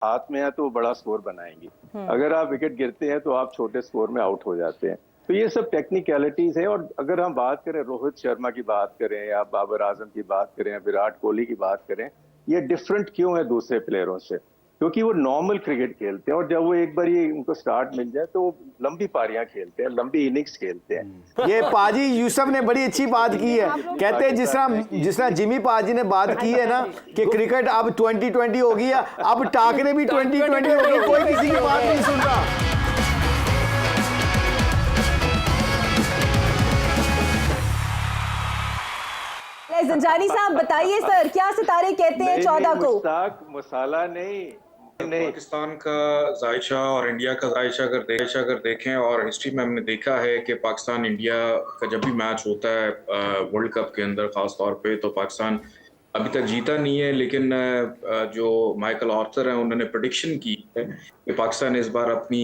हाथ में है तो वो बड़ा स्कोर बनाएंगी, अगर आप विकेट गिरते हैं तो आप छोटे स्कोर में आउट हो जाते हैं। तो ये सब टेक्निकलिटीज है। और अगर हम बात करें रोहित शर्मा की बात करें या बाबर आजम की बात करें या विराट कोहली की बात करें, ये डिफरेंट क्यों है दूसरे प्लेयरों से? क्योंकि वो नॉर्मल क्रिकेट खेलते हैं और जब वो एक बार ये उनको स्टार्ट मिल जाए तो वो लंबी पारियां खेलते हैं, लंबी इनिंग्स खेलते हैं। ये पाजी यूसुफ ने बड़ी अच्छी बात की है। कहते हैं जिस तरह जिमी पाजी ने बात की है ना कि क्रिकेट अब 2020 हो गई है, अब टाकरे भी 2020 हो गई, कोई किसी की बात नहीं सुन रहा। ज़ंजानी साहब बताइए सर, क्या सितारे कहते हैं 14 को? मसाला नहीं। पाकिस्तान का जायशा और इंडिया का जायशा अगर देखें, और हिस्ट्री में हमने देखा है कि पाकिस्तान इंडिया का जब भी मैच होता है वर्ल्ड कप के अंदर खास तौर पे, तो पाकिस्तान अभी तक जीता नहीं है। लेकिन जो माइकल आर्थर हैं उन्होंने प्रेडिक्शन की है कि पाकिस्तान इस बार अपनी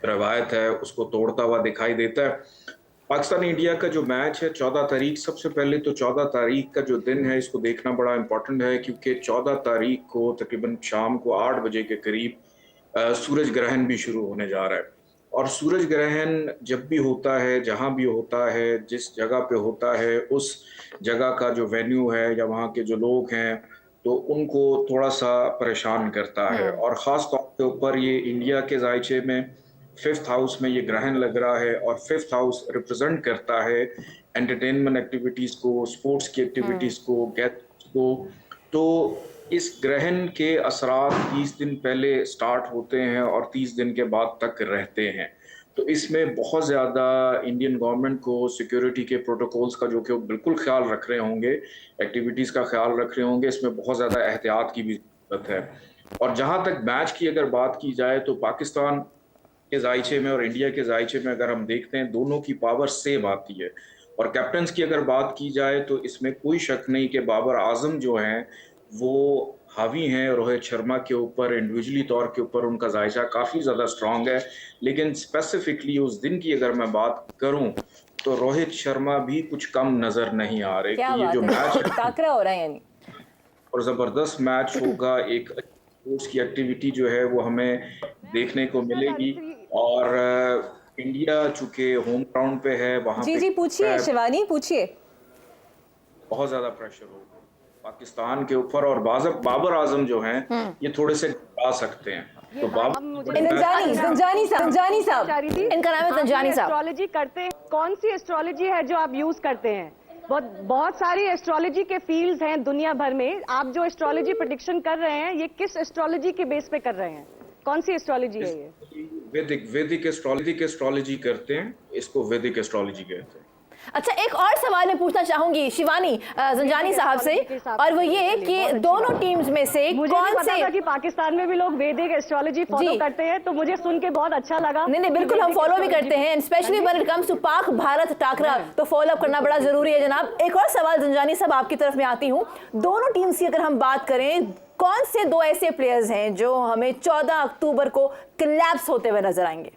रवायत है उसको तोड़ता हुआ दिखाई देता है। पाकिस्तान इंडिया का जो मैच है 14 तारीख, सबसे पहले तो 14 तारीख का जो दिन है इसको देखना बड़ा इंपॉर्टेंट है, क्योंकि 14 तारीख को तकरीबन शाम को 8 बजे के करीब सूरज ग्रहण भी शुरू होने जा रहा है। और सूरज ग्रहण जब भी होता है, जहां भी होता है, जिस जगह पे होता है, उस जगह का जो वेन्यू है या वहाँ के जो लोग हैं तो उनको थोड़ा सा परेशान करता है। और ख़ास तौर के ऊपर ये इंडिया के जायचे में 5th हाउस में ये ग्रहण लग रहा है, और 5th हाउस रिप्रेजेंट करता है एंटरटेनमेंट एक्टिविटीज़ को, स्पोर्ट्स की एक्टिविटीज़ को, गैदरिंग्स को। तो इस ग्रहण के असरात 30 दिन पहले स्टार्ट होते हैं और 30 दिन के बाद तक रहते हैं। तो इसमें बहुत ज़्यादा इंडियन गवर्नमेंट को सिक्योरिटी के प्रोटोकॉल्स का जो कि बिल्कुल ख्याल रख रहे होंगे, एक्टिविटीज़ का ख्याल रख रहे होंगे, इसमें बहुत ज़्यादा एहतियात की भी ज़रूरत है। और जहाँ तक मैच की अगर बात की जाए तो पाकिस्तान के जायचे में और इंडिया के जायचे में अगर हम देखते हैं दोनों की पावर सेम आती है। और कैप्टन्स की अगर बात की जाए तो इसमें कोई शक नहीं कि बाबर आजम जो हैं वो हावी हैं रोहित शर्मा के ऊपर, इंडिविजुअली तौर के ऊपर उनका जायचा काफ़ी ज़्यादा स्ट्रांग है। लेकिन स्पेसिफिकली उस दिन की अगर मैं बात करूं तो रोहित शर्मा भी कुछ कम नज़र नहीं आ रहे। क्या ये जो मैच टाकरा हो रहा है यानी, और ज़बरदस्त मैच होगा, एक स्पोर्ट्स की एक्टिविटी जो है वो हमें देखने को मिलेगी। और इंडिया चूंकि होम ग्राउंड पे है वहाँ जी पूछिए शिवानी, पूछिए। बहुत ज्यादा प्रेशर होगा पाकिस्तान के ऊपर, और बाबर आजम जो हैं ये थोड़े से आ सकते हैं। तो ज़ंजानी साहब, इनका नाम है ज़ंजानी साहब। एस्ट्रोलॉजी करते हैं, कौन सी एस्ट्रोलॉजी है जो आप यूज करते हैं? बहुत सारी एस्ट्रोलॉजी के फील्ड्स हैं दुनिया भर में। आप जो एस्ट्रोलॉजी प्रेडिक्शन कर रहे हैं ये किस एस्ट्रोलॉजी के बेस पे कर रहे हैं? कौन सी एस्ट्रोलॉजी है ये? वैदिक एस्ट्रोलॉजी करते हैं, इसको वैदिक एस्ट्रोलॉजी कहते हैं। अच्छा, एक और सवाल मैं पूछना चाहूंगी शिवानी ज़ंजानी साहब से, और वो ये कि दोनों टीम्स में से कौन से कि पाकिस्तान में भी लोग वैदिक एस्ट्रोलॉजी फॉलो करते हैं, तो मुझे सुन के बहुत अच्छा लगा। नहीं बिल्कुल हम फॉलो भी करते हैं, specially when it comes to Pak Bharat टाकरा, तो फॉलो अप करना बड़ा जरूरी है जनाब। एक और सवाल ज़ंजानी साहब आपकी तरफ में आती हूँ, दोनों टीम्स की अगर हम बात करें, कौन से दो ऐसे प्लेयर्स हैं जो हमें 14 अक्टूबर को कोलैप्स होते हुए नजर आएंगे?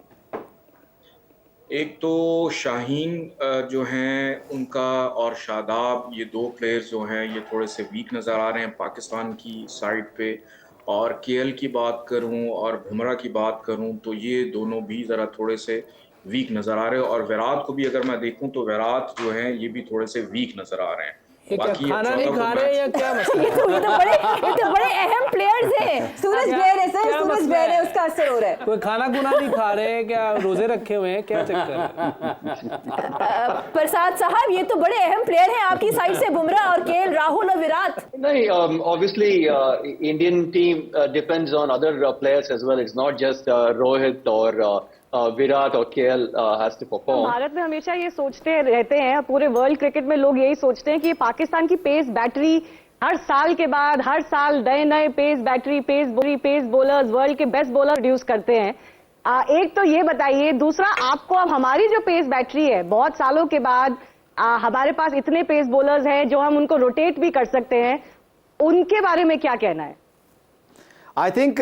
एक तो शाहीन जो हैं उनका, और शादाब, ये दो प्लेयर्स जो हैं ये थोड़े से वीक नज़र आ रहे हैं पाकिस्तान की साइड पे। और केएल की बात करूं और बुमराह की बात करूं तो ये दोनों भी ज़रा थोड़े से वीक नज़र आ रहे हैं। और विराट को भी अगर मैं देखूं तो विराट जो हैं ये भी थोड़े से वीक नज़र आ रहे हैं। बाकी खाना नहीं खा रहे या क्या मसला? ये तो बड़े अहम प्लेयर्स हैं। सूरज ग्लेयर है सर, सूरज ग्लेयर है, उसका असर हो रहा है। कोई खाना गुना नहीं खा रहे क्या? रोजे रखे हुए हैं क्या? चक्कर है? प्रसाद साहब, ये तो बड़े अहम प्लेयर हैं आपकी साइड से, बुमराह और केएल राहुल और विराट। नहीं, obviously Indian team depends on other players as well. It's not just Rohit or Virat और KL has to perform. Bharat में हमेशा ये सोचते रहते हैं, पूरे वर्ल्ड क्रिकेट में लोग यही सोचते हैं कि पाकिस्तान की पेस बैटरी हर साल के बाद हर साल नए pace battery, pace bowlers, world के बेस्ट बॉलर प्रोड्यूस करते हैं। एक तो ये बताइए, दूसरा आपको अब हमारी जो पेस बैटरी है बहुत सालों के बाद हमारे पास इतने पेस बॉलर्स हैं जो हम उनको रोटेट भी कर सकते हैं, उनके बारे में क्या कहना है? आई थिंक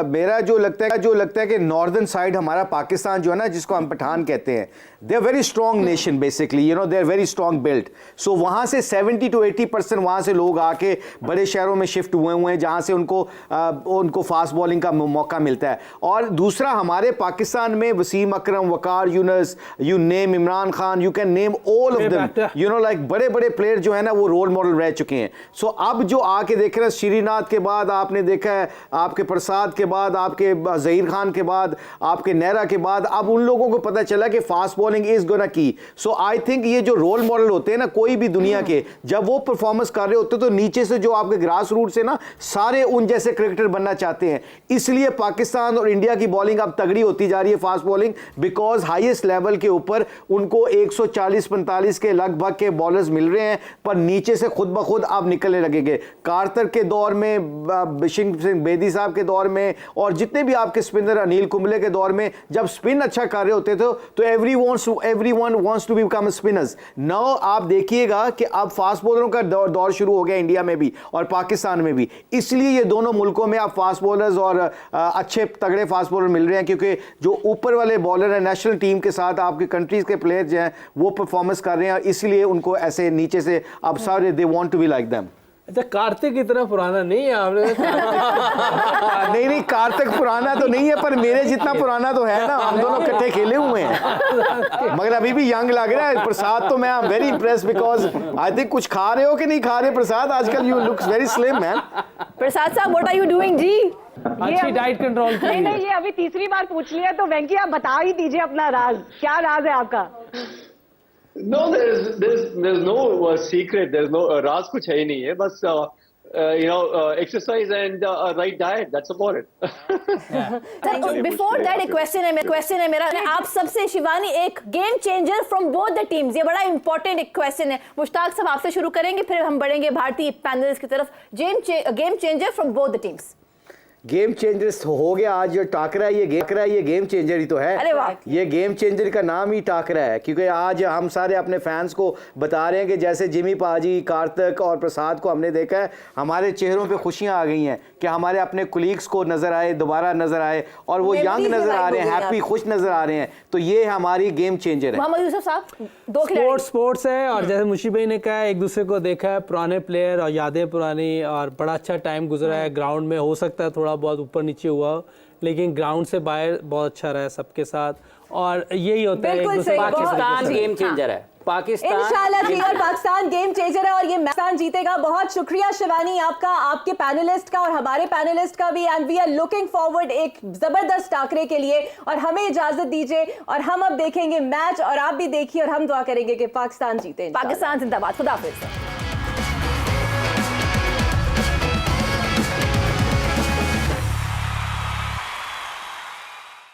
मेरा जो लगता है कि नॉर्दर्न साइड हमारा पाकिस्तान जो है ना, जिसको हम पठान कहते हैं, they are very strong nation basically, you know, they are very strong built. So वहाँ से 70 to 80% वहाँ से लोग आके बड़े शहरों में शिफ्ट हुए हैं, जहाँ से उनको फास्ट बॉलिंग का मौका मिलता है. और दूसरा, हमारे पाकिस्तान में Wasim Akram, Waqar Younis, you name Imran Khan, you can name all of them, you know, like बड़े बड़े प्लेयर जो है ना वो रोल मॉडल रह चुके हैं. सो अब जो आके देख रहे हैं, श्रीनाथ के बाद आपने देखा है, आपके प्रसाद के बाद, आपके जहीर खान के बाद, आपके नेहरा के बाद, अब उन लोगों को पता चला कि फास्ट बॉलिंग इज गोना की. सो आई थिंक ये जो रोल मॉडल होते हैं ना कोई भी दुनिया के, जब वो परफॉर्मेंस कर रहे होते तो नीचे से जो आपके ग्रास रूट से ना सारे उन जैसे क्रिकेटर बनना चाहते हैं. इसलिए पाकिस्तान और इंडिया की बॉलिंग अब तगड़ी होती जा रही है, fast bowling, because highest level के ऊपर उनको 140-45 के लगभग के बॉलर्स मिल रहे हैं, पर नीचे से खुद ब खुद अब निकलने लगेंगे. कार्तर के दौर में, बिशिंग सिंह बेदी साहब के दौर में, और जितने भी आपके स्पिनर, अनिल कुंबले के दौर में, जब स्पिन अच्छा कर रहे होते थे तो everyone wants to become spinners. Now आप देखिएगा कि अब फास्ट बॉलरों का दौर शुरू हो गया इंडिया में भी और पाकिस्तान में भी. इसलिए ये दोनों मुल्कों में अब फास्ट बॉलर्स और अच्छे तगड़े फास्ट बॉलर मिल रहे हैं, क्योंकि जो ऊपर वाले बॉलर हैं नेशनल टीम के साथ आपकी कंट्रीज के प्लेयर्स हैं वो परफॉर्मेंस कर रहे हैं, इसलिए उनको ऐसे नीचे से अब सारे they want to be like them. अच्छा, कार्तिक इतना पुराना नहीं है आपने? नहीं, कार्तिक पुराना तो नहीं है, पर मेरे जितना पुराना तो है ना, हम दोनों इकट्ठे खेले हुए हैं, मगर अभी भी यंग लग रहा है. प्रसाद तो मैं I am very impressed, because I think कुछ खा रहे हो कि नहीं खा रहे प्रसाद आजकल? You looks very slim man. Prasad साहब, what are you doing ji? अच्छी डाइट कंट्रोल की. नहीं, ये अभी तीसरी बार पूछ लिया, तो वेंकी आप बता ही दीजिए अपना राज. क्या राज है आपका? No, there's no secret. There's no राज कुछ है ही नहीं है. बस you know, exercise and right diet. That's about it. Before that एक क्वेश्चन है मेरा आप सबसे, शिवानी, एक game changer from both the teams. ये बड़ा इंपॉर्टेंट एक क्वेश्चन है. मुश्ताक साहब आपसे शुरू करेंगे, फिर हम बढ़ेंगे भारतीय पैनलिस्ट की तरफ. Game changer from both the teams. Game changers हो गया आज जो टाकरा है, ये गेम चेंजर ही तो है. अरे वाह, ये गेम चेंजर का नाम ही टाकरा है, क्योंकि आज हम सारे अपने फैंस को बता रहे हैं कि जैसे जिमी पाजी, कार्तिक और प्रसाद को हमने देखा है, हमारे चेहरों पे खुशियां आ गई हैं कि हमारे अपने कुलीग्स को नजर आए, दोबारा नजर आए, और वो यंग नजर आ रहे हैं, हैप्पी, खुश नजर आ रहे हैं. तो ये हमारी गेम चेंजर है. मोहम्मद यूसुफ साहब, दो खिलाड़ी. स्पोर्ट्स है, और जैसे मुशी भाई ने कहा, एक दूसरे को देखा है, पुराने प्लेयर और यादें पुरानी, और बड़ा अच्छा टाइम गुजरा है ग्राउंड में. हो सकता है थोड़ा बहुत ऊपर नीचे हुआ, लेकिन ग्राउंड से बाहर बहुत अच्छा रहा है सबके साथ, और यही होता है. पाकिस्तान गेम चेंजर है. पाकिस्तान इंशाल्लाह जी, और पाकिस्तान गेम चेंजर है, और ये पाकिस्तान जीतेगा. बहुत शुक्रिया शिवानी आपका, आपके पैनलिस्ट का और हमारे पैनलिस्ट का भी. And we are looking forward एक जबरदस्त टाकरे के लिए, और हमें इजाजत दीजिए, और हम अब देखेंगे मैच, और आप भी देखिए, और हम दुआ करेंगे कि पाकिस्तान जीते. पाकिस्तान जिंदाबाद. खुदा हाफिज.